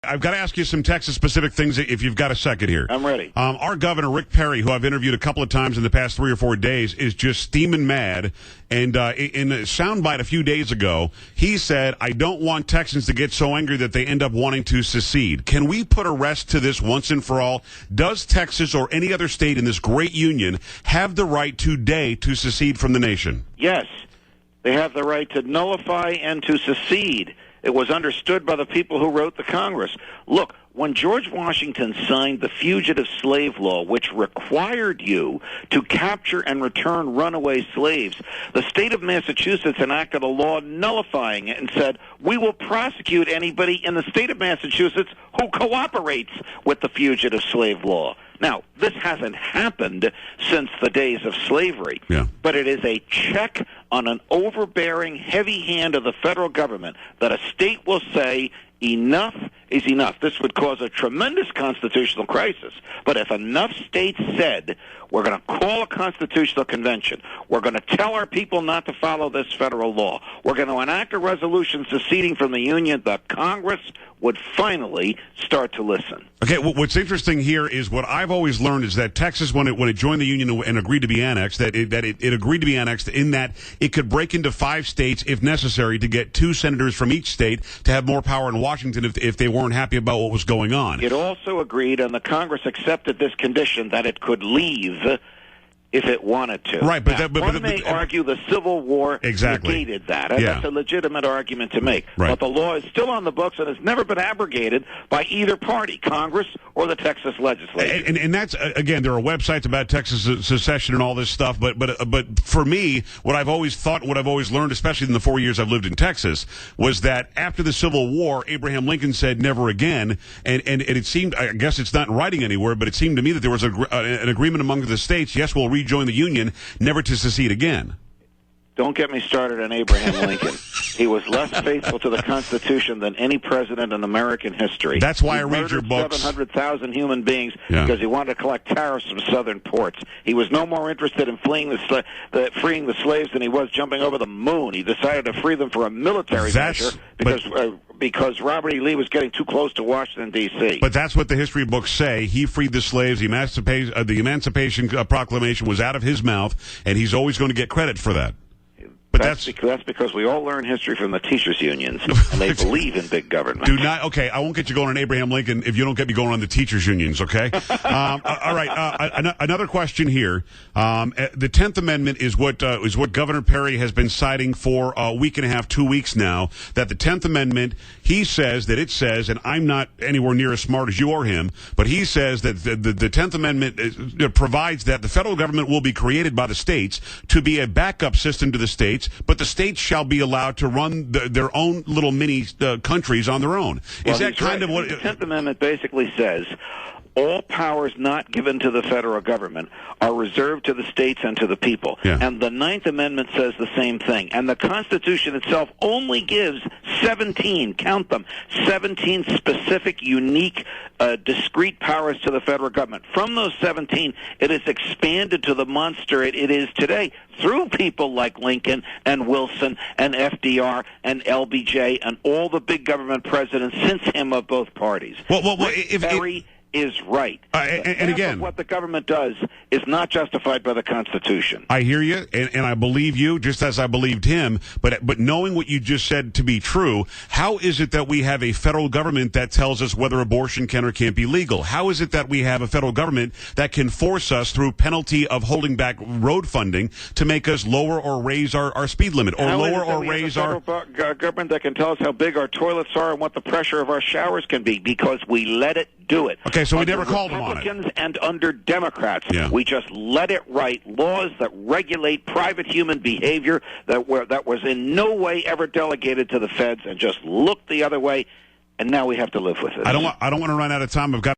I've got to ask you some Texas-specific things if you've got a second here. I'm ready. Our governor, Rick Perry, who I've interviewed a couple of times in the past 3 or 4 days, is just steaming mad. And in a soundbite a few days ago, he said, I don't want Texans to get so angry that they end up wanting to secede. Can we put a rest to this once and for all? Does Texas or any other state in this great union have the right today to secede from the nation? Yes. They have the right to nullify and to secede. It was understood by the people who wrote the Congress. Look, when George Washington signed the Fugitive Slave Law, which required you to capture and return runaway slaves, the state of Massachusetts enacted a law nullifying it and said, we will prosecute anybody in the state of Massachusetts who cooperates with the Fugitive Slave Law. Now, this hasn't happened since the days of slavery, but it is a check on an overbearing, heavy hand of the federal government that a state will say, enough is enough. This would cause a tremendous constitutional crisis. But if enough states said, we're going to call a constitutional convention, we're going to tell our people not to follow this federal law, we're going to enact a resolution seceding from the Union, the Congress would finally start to listen. Okay, what's interesting here is what I've always learned is that Texas, when it joined the Union and agreed to be annexed, that it agreed to be annexed in that it could break into 5 states if necessary to get 2 senators from each state to have more power in Washington if they weren't happy about what was going on. It also agreed, and the Congress accepted this condition, that it could leave if it wanted to. Right, but one may argue the Civil War negated that. And that's a legitimate argument to make. Right. But the law is still on the books and has never been abrogated by either party, Congress or the Texas legislature. And that's, again, there are websites about Texas secession and all this stuff, but for me, what I've always thought, what I've always learned, especially in the 4 years I've lived in Texas, was that after the Civil War, Abraham Lincoln said never again, and it seemed, I guess it's not in writing anywhere, but it seemed to me that there was an agreement among the states, yes, we'll rejoin the Union, never to secede again. Don't get me started on Abraham Lincoln. He was less faithful to the Constitution than any president in American history. That's why I read your books. 700,000 human beings because he wanted to collect tariffs from southern ports. He was no more interested in freeing the slaves than he was jumping over the moon. He decided to free them for a military measure because Robert E. Lee was getting too close to Washington, D.C. But that's what the history books say. He freed the slaves. The Emancipation Proclamation was out of his mouth, and he's always going to get credit for that. But that's because we all learn history from the teachers' unions, and they believe in big government. Okay, I won't get you going on Abraham Lincoln if you don't get me going on the teachers' unions, okay? All right, another question here. The 10th Amendment is what Governor Perry has been citing for a week and a half, 2 weeks now, that the 10th Amendment, he says that it says, and I'm not anywhere near as smart as you or him, but he says that the 10th Amendment provides that the federal government will be created by the states to be a backup system to the states, but the states shall be allowed to run their own little mini countries on their own. Is that kind of what... The 10th Amendment basically says all powers not given to the federal government are reserved to the states and to the people. And the 9th Amendment says the same thing. And the Constitution itself only gives 17, count them, 17 specific, unique, discrete powers to the federal government. From those 17, it is expanded to the monster it is today through people like Lincoln and Wilson and FDR and LBJ and all the big government presidents since him of both parties. Is right. And again, what the government does is not justified by the Constitution. I hear you, and I believe you, just as I believed him. But knowing what you just said to be true, how is it that we have a federal government that tells us whether abortion can or can't be legal? How is it that we have a federal government that can force us through penalty of holding back road funding to make us lower or raise our speed limit, or lower or raise our government that can tell us how big our toilets are and what the pressure of our showers can be because we let it do it. Okay, so we never called them on it. Republicans and under Democrats, we just let it write laws that regulate private human behavior that was in no way ever delegated to the feds and just looked the other way, and now we have to live with it. I don't want to run out of time. I've got